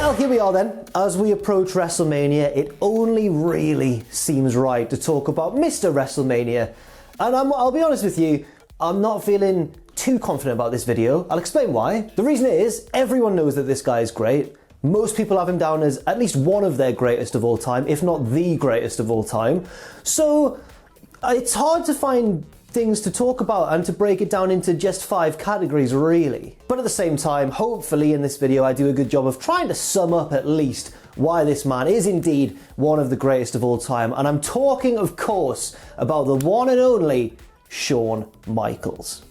Well, here we are then. As we approach WrestleMania, it only really seems right to talk about Mr. WrestleMania. And I'll be honest with you, I'm not feeling too confident about this video. I'll explain why. The reason is, everyone knows that this guy is great. Most people have him down as at least one of their greatest of all time, if not the greatest of all time. So it's hard to find things to talk about and to break it down into just 5 categories, really. But at the same time, hopefully in this video I do a good job of trying to sum up at least why this man is indeed one of the greatest of all time. And I'm talking, of course, about the one and only Shawn Michaels.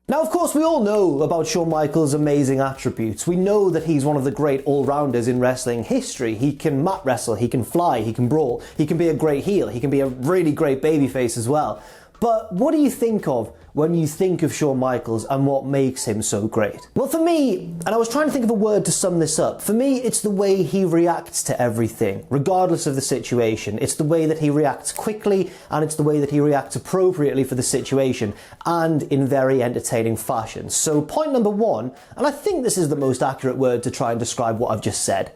Now, of course, we all know about Shawn Michaels' amazing attributes. We know that he's one of the great all-rounders in wrestling history. He can mat wrestle, he can fly, he can brawl, he can be a great heel, he can be a really great babyface as well. But what do you think of when you think of Shawn Michaels and what makes him so great? Well, for me, and I was trying to think of a word to sum this up, for me it's the way he reacts to everything, regardless of the situation. It's the way that he reacts quickly, and it's the way that he reacts appropriately for the situation, and in very entertaining fashion. So point number 1, and I think this is the most accurate word to try and describe what I've just said,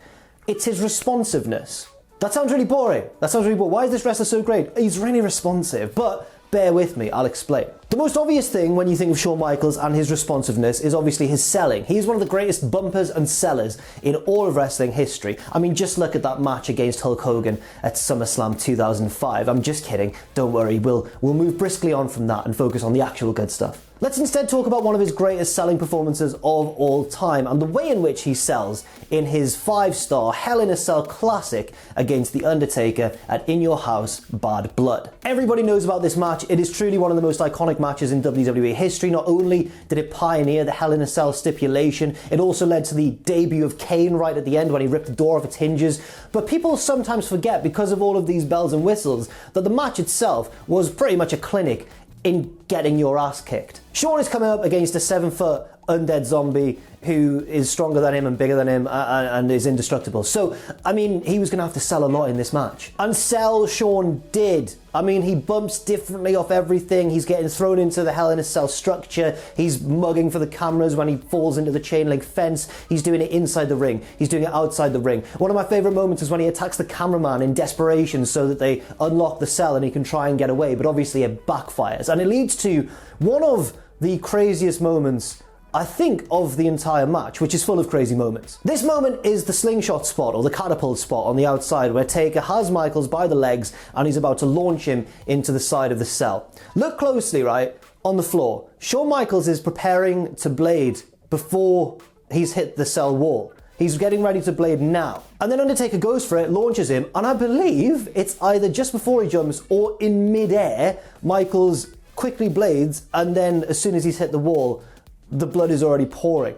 it's his responsiveness. That sounds really boring. Why is this wrestler so great? He's really responsive, but bear with me, I'll explain. The most obvious thing when you think of Shawn Michaels and his responsiveness is obviously his selling. He's one of the greatest bumpers and sellers in all of wrestling history. I mean, just look at that match against Hulk Hogan at SummerSlam 2005. I'm just kidding, don't worry, we'll move briskly on from that and focus on the actual good stuff. Let's instead talk about one of his greatest selling performances of all time and the way in which he sells in his 5-star Hell in a Cell classic against The Undertaker at In Your House, Bad Blood. Everybody knows about this match. It is truly one of the most iconic matches in WWE history. Not only did it pioneer the Hell in a Cell stipulation, it also led to the debut of Kane right at the end when he ripped the door off its hinges. But people sometimes forget, because of all of these bells and whistles, that the match itself was pretty much a clinic in getting your ass kicked. Shawn is coming up against a 7-foot undead zombie who is stronger than him and bigger than him and is indestructible. So, I mean, he was going to have to sell a lot in this match. And sell Shawn did. I mean, he bumps differently off everything. He's getting thrown into the Hell in a Cell structure. He's mugging for the cameras when he falls into the chain link fence. He's doing it inside the ring. He's doing it outside the ring. One of my favourite moments is when he attacks the cameraman in desperation so that they unlock the cell and he can try and get away. But obviously it backfires. And it leads to one of the craziest moments, I think, of the entire match, which is full of crazy moments. This moment is the slingshot spot, or the catapult spot on the outside, where Taker has Michaels by the legs and he's about to launch him into the side of the cell. Look closely, right, on the floor. Shawn Michaels is preparing to blade before he's hit the cell wall. He's getting ready to blade now. And then Undertaker goes for it, launches him, and I believe it's either just before he jumps or in mid-air, Michaels quickly blades, and then as soon as he's hit the wall, the blood is already pouring.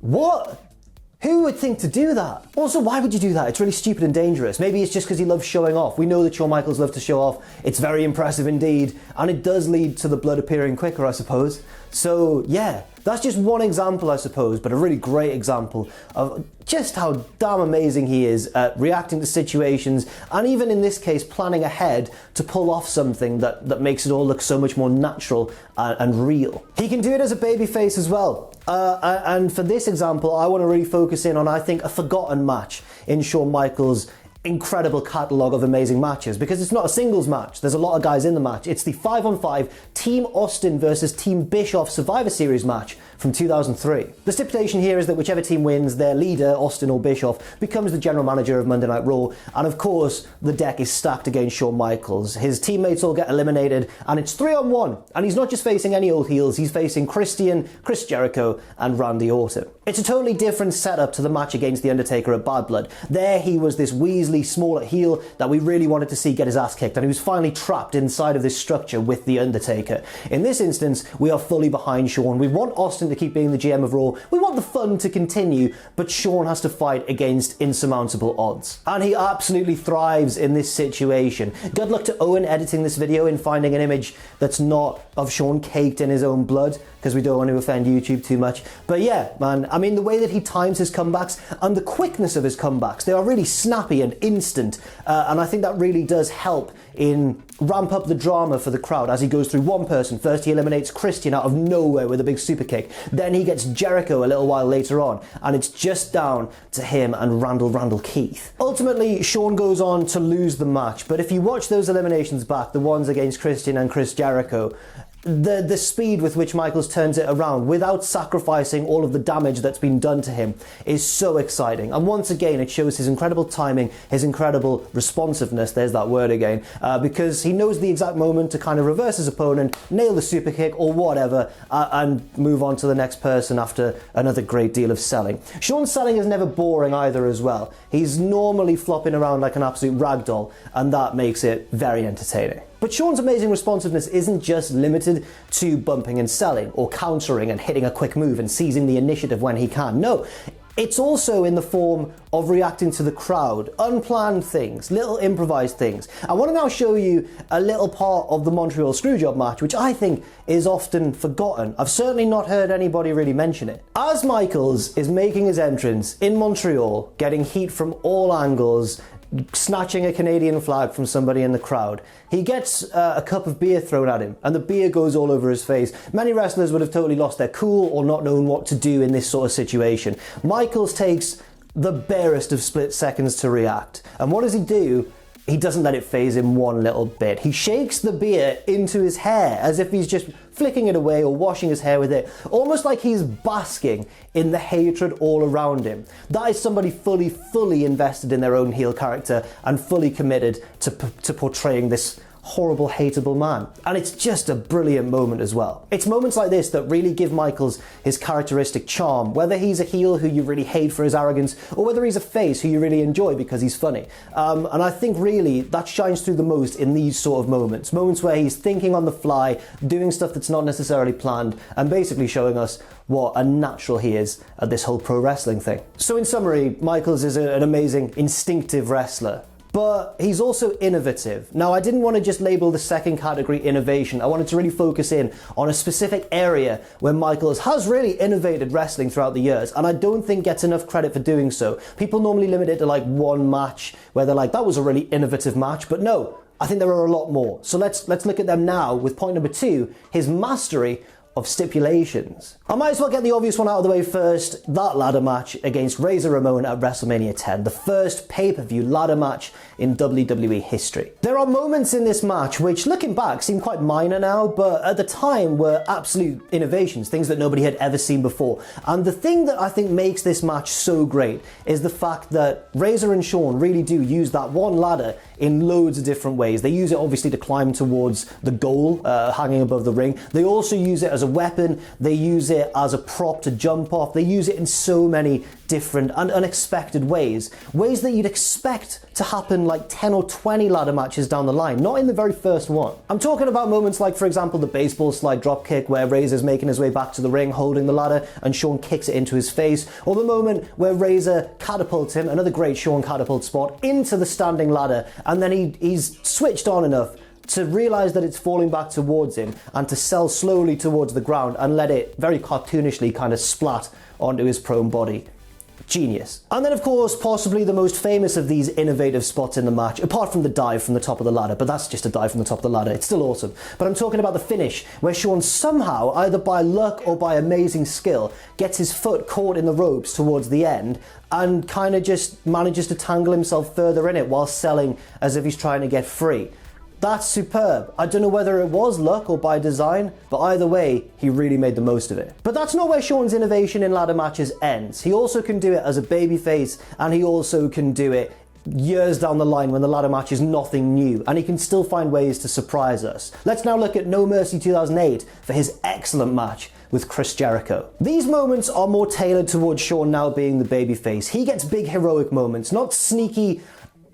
What? Who would think to do that? Also, why would you do that? It's really stupid and dangerous. Maybe it's just because he loves showing off. We know that Shawn Michaels loves to show off. It's very impressive indeed, and it does lead to the blood appearing quicker, I suppose. So, yeah, that's just one example, I suppose, but a really great example of just how damn amazing he is at reacting to situations, and even in this case, planning ahead to pull off something that makes it all look so much more natural and real. He can do it as a babyface as well. And for this example, I want to really focus in on, I think, a forgotten match in Shawn Michaels' incredible catalogue of amazing matches, because it's not a singles match. There's a lot of guys in the match. It's the 5-on-5 Team Austin versus Team Bischoff Survivor Series match from 2003. The stipulation here is that whichever team wins, their leader, Austin or Bischoff, becomes the general manager of Monday Night Raw, and of course, the deck is stacked against Shawn Michaels. His teammates all get eliminated, and it's 3-on-1, and he's not just facing any old heels, he's facing Christian, Chris Jericho, and Randy Orton. It's a totally different setup to the match against The Undertaker at Bad Blood. There, he was this Weasley, smaller heel that we really wanted to see get his ass kicked, and he was finally trapped inside of this structure with The Undertaker. In this instance, we are fully behind Shawn. We want Austin to keep being the GM of Raw. We want the fun to continue, but Shawn has to fight against insurmountable odds. And he absolutely thrives in this situation. Good luck to Owen editing this video and finding an image that's not of Shawn caked in his own blood, because we don't want to offend YouTube too much. But yeah, man, I mean, the way that he times his comebacks and the quickness of his comebacks, they are really snappy and instant. And I think that really does help in ramp up the drama for the crowd as he goes through one person. First he eliminates Christian out of nowhere with a big super kick. Then he gets Jericho a little while later on, and it's just down to him and Randall Keith. Ultimately, Shawn goes on to lose the match, but if you watch those eliminations back, the ones against Christian and Chris Jericho, the speed with which Michaels turns it around without sacrificing all of the damage that's been done to him is so exciting. And once again, it shows his incredible timing, his incredible responsiveness, there's that word again, because he knows the exact moment to kind of reverse his opponent, nail the super kick or whatever, and move on to the next person after another great deal of selling. Shawn's selling is never boring either as well. He's normally flopping around like an absolute ragdoll, and that makes it very entertaining. But Shawn's amazing responsiveness isn't just limited to bumping and selling, or countering and hitting a quick move and seizing the initiative when he can. No, it's also in the form of reacting to the crowd, unplanned things, little improvised things. I want to now show you a little part of the Montreal Screwjob match, which I think is often forgotten. I've certainly not heard anybody really mention it. As Michaels is making his entrance in Montreal, getting heat from all angles, snatching a Canadian flag from somebody in the crowd, he gets a cup of beer thrown at him, and the beer goes all over his face. Many wrestlers would have totally lost their cool or not known what to do in this sort of situation. Michaels takes the barest of split seconds to react, and what does he do? He doesn't let it faze him one little bit. He shakes the beer into his hair as if he's just flicking it away or washing his hair with it, almost like he's basking in the hatred all around him. That is somebody fully invested in their own heel character and fully committed to portraying this horrible, hateable man. And it's just a brilliant moment as well. It's moments like this that really give Michaels his characteristic charm, whether he's a heel who you really hate for his arrogance, or whether he's a face who you really enjoy because he's funny. And I think really that shines through the most in these sort of moments where he's thinking on the fly, doing stuff that's not necessarily planned, and basically showing us what a natural he is at this whole pro wrestling thing. So in summary, Michaels is an amazing, instinctive wrestler. But he's also innovative. Now, I didn't want to just label the second category innovation. I wanted to really focus in on a specific area where Michaels has really innovated wrestling throughout the years, and I don't think gets enough credit for doing so. People normally limit it to like one match where they're like, that was a really innovative match, but no, I think there are a lot more. So let's look at them now with point number 2, his mastery of stipulations. I might as well get the obvious one out of the way first, that ladder match against Razor Ramon at WrestleMania 10, the first pay-per-view ladder match in WWE history. There are moments in this match which, looking back, seem quite minor now, but at the time were absolute innovations, things that nobody had ever seen before. And the thing that I think makes this match so great is the fact that Razor and Shawn really do use that one ladder in loads of different ways. They use it obviously to climb towards the goal, hanging above the ring. They also use it as a weapon. They use it as a prop to jump off. They use it in so many different and unexpected ways that you'd expect to happen like 10 or 20 ladder matches down the line, not in the very first one. I'm talking about moments like, for example, the baseball slide drop kick where Razor's making his way back to the ring holding the ladder and Shawn kicks it into his face, or the moment where Razor catapults him, another great Shawn catapult spot, into the standing ladder, and then he's switched on enough to realise that it's falling back towards him and to sell slowly towards the ground and let it very cartoonishly kind of splat onto his prone body. Genius. And then of course, possibly the most famous of these innovative spots in the match, apart from the dive from the top of the ladder, but that's just a dive from the top of the ladder, it's still awesome. But I'm talking about the finish, where Shawn somehow, either by luck or by amazing skill, gets his foot caught in the ropes towards the end and kind of just manages to tangle himself further in it while selling as if he's trying to get free. That's superb. I don't know whether it was luck or by design, but either way, he really made the most of it. But that's not where Shawn's innovation in ladder matches ends. He also can do it as a babyface, and he also can do it years down the line when the ladder match is nothing new, and he can still find ways to surprise us. Let's now look at No Mercy 2008 for his excellent match with Chris Jericho. These moments are more tailored towards Shawn now being the babyface. He gets big heroic moments, not sneaky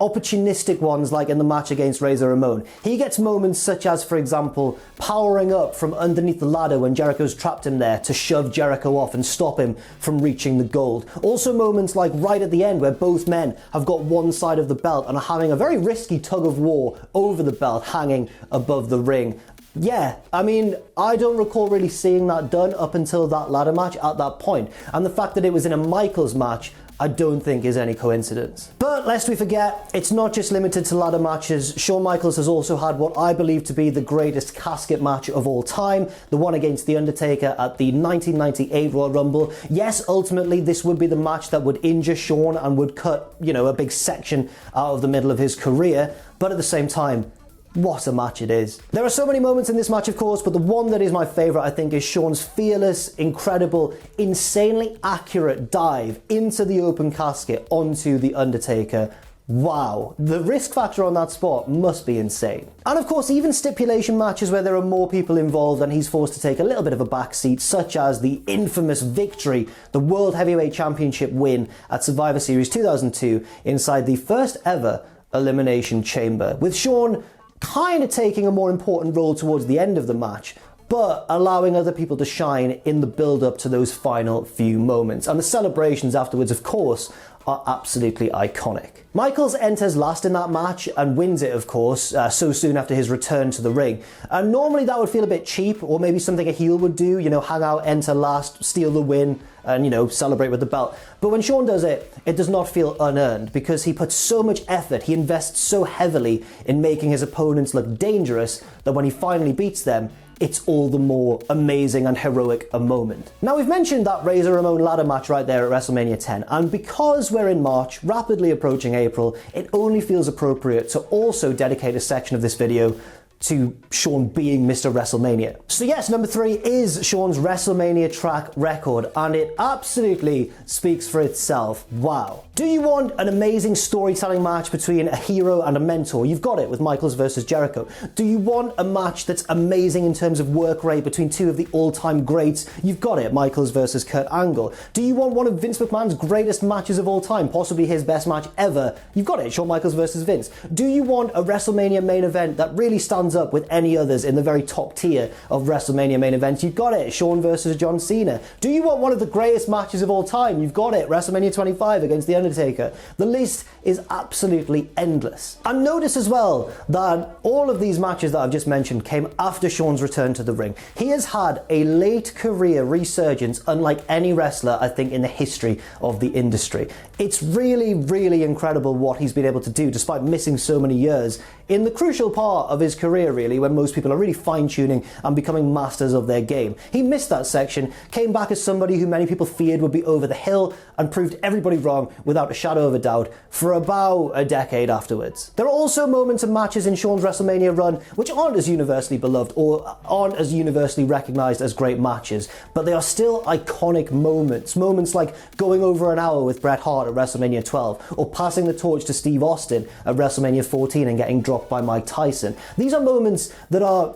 opportunistic ones like in the match against Razor Ramon. He gets moments such as, for example, powering up from underneath the ladder when Jericho's trapped him there to shove Jericho off and stop him from reaching the gold. Also moments like right at the end where both men have got one side of the belt and are having a very risky tug of war over the belt hanging above the ring. Yeah, I mean, I don't recall really seeing that done up until that ladder match at that point. And the fact that it was in a Michaels match, I don't think is any coincidence. But lest we forget, it's not just limited to ladder matches. Shawn Michaels has also had what I believe to be the greatest casket match of all time, the one against The Undertaker at the 1998 Royal Rumble. Yes, ultimately this would be the match that would injure Shawn and would cut, a big section out of the middle of his career, but at the same time, what a match it is. There are so many moments in this match, of course, but the one that is my favourite, I think, is Shawn's fearless, incredible, insanely accurate dive into the open casket onto The Undertaker. Wow, the risk factor on that spot must be insane. And of course, even stipulation matches where there are more people involved and he's forced to take a little bit of a backseat, such as the infamous victory, the World Heavyweight Championship win at Survivor Series 2002 inside the first ever Elimination Chamber, with Shawn kind of taking a more important role towards the end of the match, but allowing other people to shine in the build-up to those final few moments. And the celebrations afterwards, of course, are absolutely iconic. Michaels enters last in that match and wins it, of course, so soon after his return to the ring. And normally that would feel a bit cheap, or maybe something a heel would do, hang out, enter last, steal the win, and, celebrate with the belt. But when Shawn does it, it does not feel unearned, because he puts so much effort, he invests so heavily in making his opponents look dangerous, that when he finally beats them, it's all the more amazing and heroic a moment. Now, we've mentioned that Razor Ramon ladder match right there at WrestleMania 10, and because we're in March, rapidly approaching April, it only feels appropriate to also dedicate a section of this video to Shawn being Mr. WrestleMania. So yes, number 3 is Shawn's WrestleMania track record, and it absolutely speaks for itself. Wow. Do you want an amazing storytelling match between a hero and a mentor? You've got it with Michaels versus Jericho. Do you want a match that's amazing in terms of work rate between two of the all-time greats? You've got it, Michaels versus Kurt Angle. Do you want one of Vince McMahon's greatest matches of all time, possibly his best match ever? You've got it, Shawn Michaels versus Vince. Do you want a WrestleMania main event that really stands up with any others in the very top tier of WrestleMania main events? You've got it, Shawn versus John Cena. Do you want one of the greatest matches of all time? You've got it, WrestleMania 25 against The Undertaker. The list is absolutely endless. And notice as well that all of these matches that I've just mentioned came after Shawn's return to the ring. He has had a late career resurgence unlike any wrestler, I think, in the history of the industry. It's really, really incredible what he's been able to do despite missing so many years in the crucial part of his career, really, when most people are really fine-tuning and becoming masters of their game. He missed that section, came back as somebody who many people feared would be over the hill, and proved everybody wrong without a shadow of a doubt for about a decade afterwards. There are also moments and matches in Shawn's WrestleMania run which aren't as universally beloved or aren't as universally recognized as great matches, but they are still iconic moments. Moments like going over an hour with Bret Hart at WrestleMania 12, or passing the torch to Steve Austin at WrestleMania 14 and getting dropped by Mike Tyson. These are moments that are,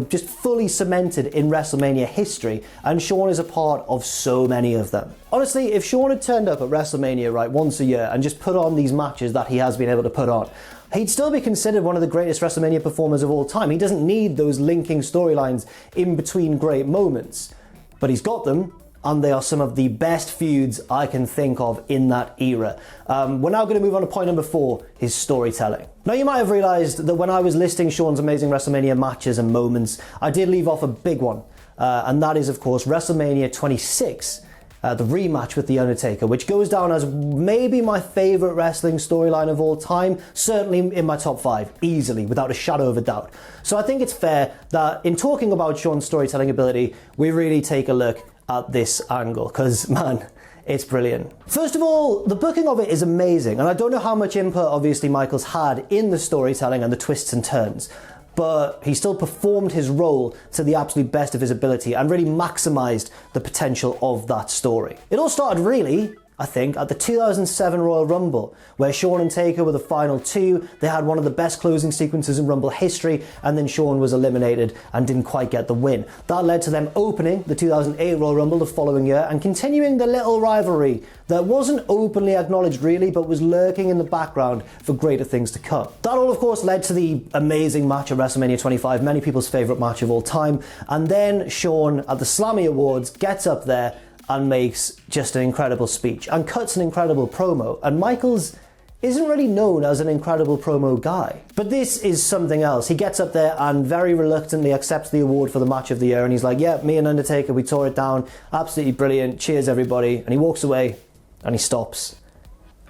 just fully cemented in WrestleMania history, and Shawn is a part of so many of them. Honestly, if Shawn had turned up at WrestleMania once a year and just put on these matches that he has been able to put on, he'd still be considered one of the greatest WrestleMania performers of all time. He doesn't need those linking storylines in between great moments, but he's got them, and they are some of the best feuds I can think of in that era. We're now going to move on to point number 4, his storytelling. Now, you might have realised that when I was listing Shawn's amazing WrestleMania matches and moments, I did leave off a big one, and that is, of course, WrestleMania 26, the rematch with The Undertaker, which goes down as maybe my favourite wrestling storyline of all time, certainly in my top 5, easily, without a shadow of a doubt. So I think it's fair that in talking about Shawn's storytelling ability, we really take a look at this angle, because, man, it's brilliant. First of all, the booking of it is amazing, and I don't know how much input, obviously, Michaels had in the storytelling and the twists and turns, but he still performed his role to the absolute best of his ability and really maximised the potential of that story. It all started, really, I think, at the 2007 Royal Rumble, where Shawn and Taker were the final two. They had one of the best closing sequences in Rumble history, and then Shawn was eliminated and didn't quite get the win. That led to them opening the 2008 Royal Rumble the following year and continuing the little rivalry that wasn't openly acknowledged really, but was lurking in the background for greater things to come. That all, of course, led to the amazing match at WrestleMania 25, many people's favourite match of all time, and then Shawn at the Slammy Awards gets up there and makes just an incredible speech and cuts an incredible promo. And Michaels isn't really known as an incredible promo guy. But this is something else. He gets up there and very reluctantly accepts the award for the match of the year, and he's like, yeah, me and Undertaker, we tore it down, absolutely brilliant, cheers everybody. And he walks away and he stops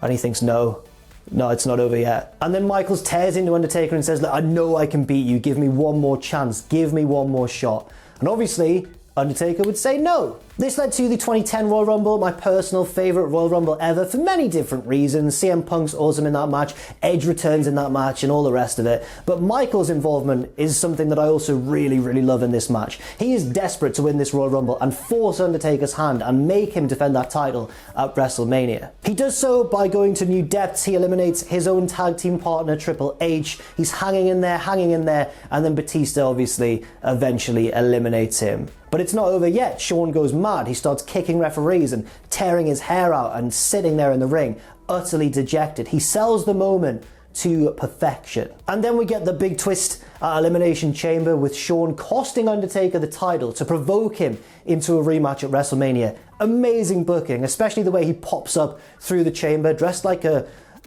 and he thinks, no, it's not over yet. And then Michaels tears into Undertaker and says, look, I know I can beat you, give me one more chance, give me one more shot. And obviously Undertaker would say no. This led to the 2010 Royal Rumble, my personal favourite Royal Rumble ever for many different reasons. CM Punk's awesome in that match, Edge returns in that match and all the rest of it. But Michaels' involvement is something that I also really, really love in this match. He is desperate to win this Royal Rumble and force Undertaker's hand and make him defend that title at WrestleMania. He does so by going to new depths. He eliminates his own tag team partner, Triple H. He's hanging in there, and then Batista obviously eventually eliminates him. But it's not over yet. Shawn goes mad. He starts kicking referees and tearing his hair out and sitting there in the ring, utterly dejected. He sells the moment to perfection. And then we get the big twist at Elimination Chamber with Shawn costing Undertaker the title to provoke him into a rematch at WrestleMania. Amazing booking, especially the way he pops up through the chamber dressed like a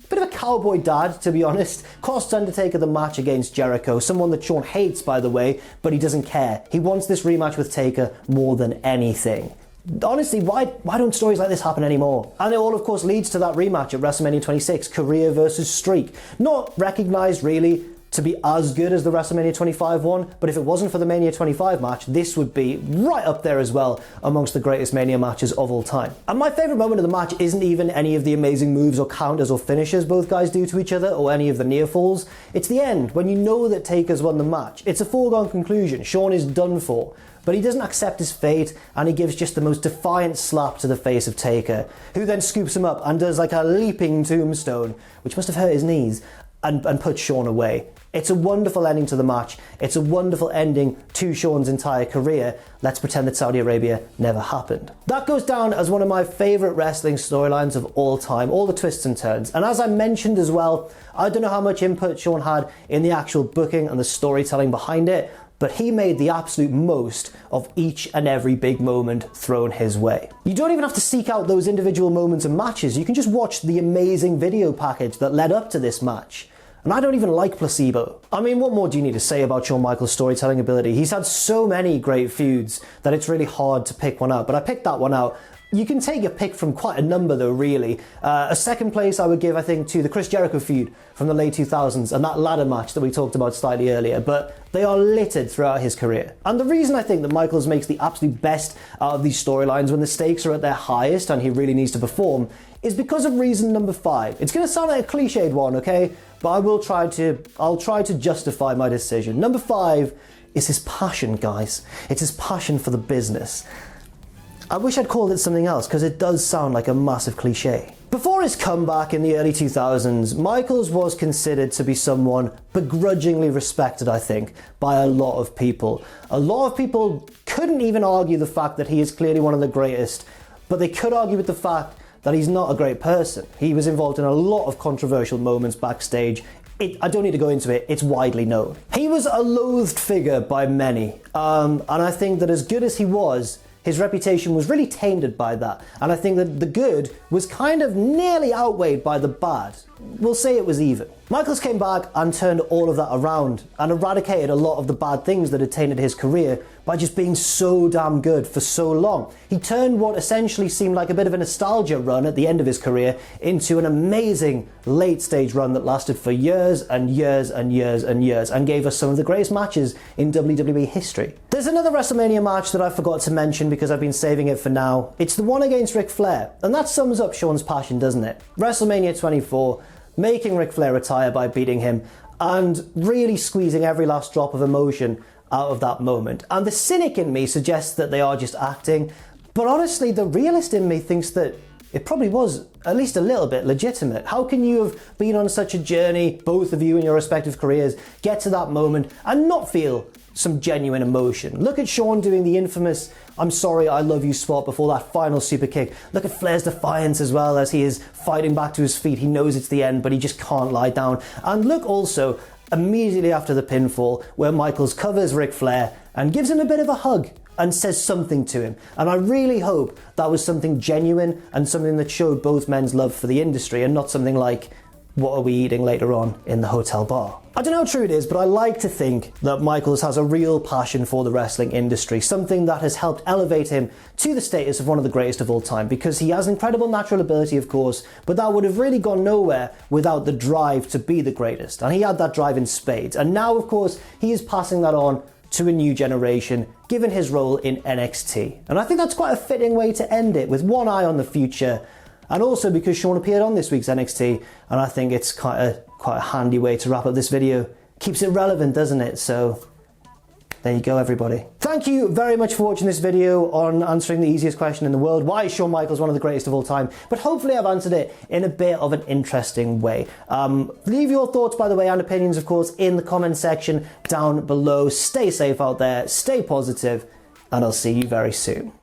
bit of a cowboy dad, to be honest. Costs Undertaker the match against Jericho, someone that Shawn hates, by the way, but he doesn't care. He wants this rematch with Taker more than anything. Honestly, why don't stories like this happen anymore? And it all, of course, leads to that rematch at WrestleMania 26, career versus streak. Not recognised, really, to be as good as the WrestleMania 25 one, but if it wasn't for the Mania 25 match, this would be right up there as well amongst the greatest Mania matches of all time. And my favourite moment of the match isn't even any of the amazing moves or counters or finishes both guys do to each other, or any of the near falls. It's the end, when you know that Taker's won the match. It's a foregone conclusion. Shawn is done for. But he doesn't accept his fate, and he gives just the most defiant slap to the face of Taker, who then scoops him up and does like a leaping tombstone, which must have hurt his knees, and puts Shawn away. It's a wonderful ending to the match. It's a wonderful ending to Shawn's entire career. Let's pretend that Saudi Arabia never happened. That goes down as one of my favourite wrestling storylines of all time, all the twists and turns. And as I mentioned as well, I don't know how much input Shawn had in the actual booking and the storytelling behind it, but he made the absolute most of each and every big moment thrown his way. You don't even have to seek out those individual moments and matches. You can just watch the amazing video package that led up to this match. And I don't even like Placebo. I mean, what more do you need to say about Shawn Michaels' storytelling ability? He's had so many great feuds that it's really hard to pick one out, but I picked that one out. You can take a pick from quite a number though, really. A second place I would give, I think, to the Chris Jericho feud from the late 2000s and that ladder match that we talked about slightly earlier, but they are littered throughout his career. And the reason I think that Michaels makes the absolute best out of these storylines when the stakes are at their highest and he really needs to perform is because of reason number 5. It's going to sound like a cliched one, okay? But I'll try to justify my decision. Number 5 is his passion, guys. It's his passion for the business. I wish I'd called it something else because it does sound like a massive cliche. Before his comeback in the early 2000s, Michaels was considered to be someone begrudgingly respected, I think, by a lot of people. A lot of people couldn't even argue the fact that he is clearly one of the greatest, but they could argue with the fact that he's not a great person. He was involved in a lot of controversial moments backstage. I don't need to go into it, it's widely known. He was a loathed figure by many, and I think that as good as he was, his reputation was really tainted by that, and I think that the good was kind of nearly outweighed by the bad. We'll say it was even. Michaels came back and turned all of that around and eradicated a lot of the bad things that had tainted his career by just being so damn good for so long. He turned what essentially seemed like a bit of a nostalgia run at the end of his career into an amazing late stage run that lasted for years and years and years and years and gave us some of the greatest matches in WWE history. There's another WrestleMania match that I forgot to mention because I've been saving it for now. It's the one against Ric Flair, and that sums up Shawn's passion, doesn't it? WrestleMania 24, making Ric Flair retire by beating him and really squeezing every last drop of emotion out of that moment. And the cynic in me suggests that they are just acting, but honestly the realist in me thinks that it probably was at least a little bit legitimate. How can you have been on such a journey, both of you in your respective careers, get to that moment and not feel some genuine emotion? Look at Shawn doing the infamous "I'm sorry, I love you" spot before that final super kick. Look at Flair's defiance as well, as he is fighting back to his feet. He knows it's the end, but he just can't lie down. And look also immediately after the pinfall, where Michaels covers Ric Flair and gives him a bit of a hug and says something to him. And I really hope that was something genuine and something that showed both men's love for the industry, and not something like, "What are we eating later on in the hotel bar?" I don't know how true it is, but I like to think that Michaels has a real passion for the wrestling industry, something that has helped elevate him to the status of one of the greatest of all time, because he has incredible natural ability, of course, but that would have really gone nowhere without the drive to be the greatest. And he had that drive in spades. And now, of course, he is passing that on to a new generation, given his role in NXT. And I think that's quite a fitting way to end it, with one eye on the future, and also because Shawn appeared on this week's NXT, and I think it's quite a handy way to wrap up this video. Keeps it relevant, doesn't it? So there you go, everybody. Thank you very much for watching this video on answering the easiest question in the world: why is Shawn Michaels one of the greatest of all time? But hopefully I've answered it in a bit of an interesting way. Leave your thoughts, by the way, and opinions, of course, in the comment section down below. Stay safe out there, stay positive, and I'll see you very soon.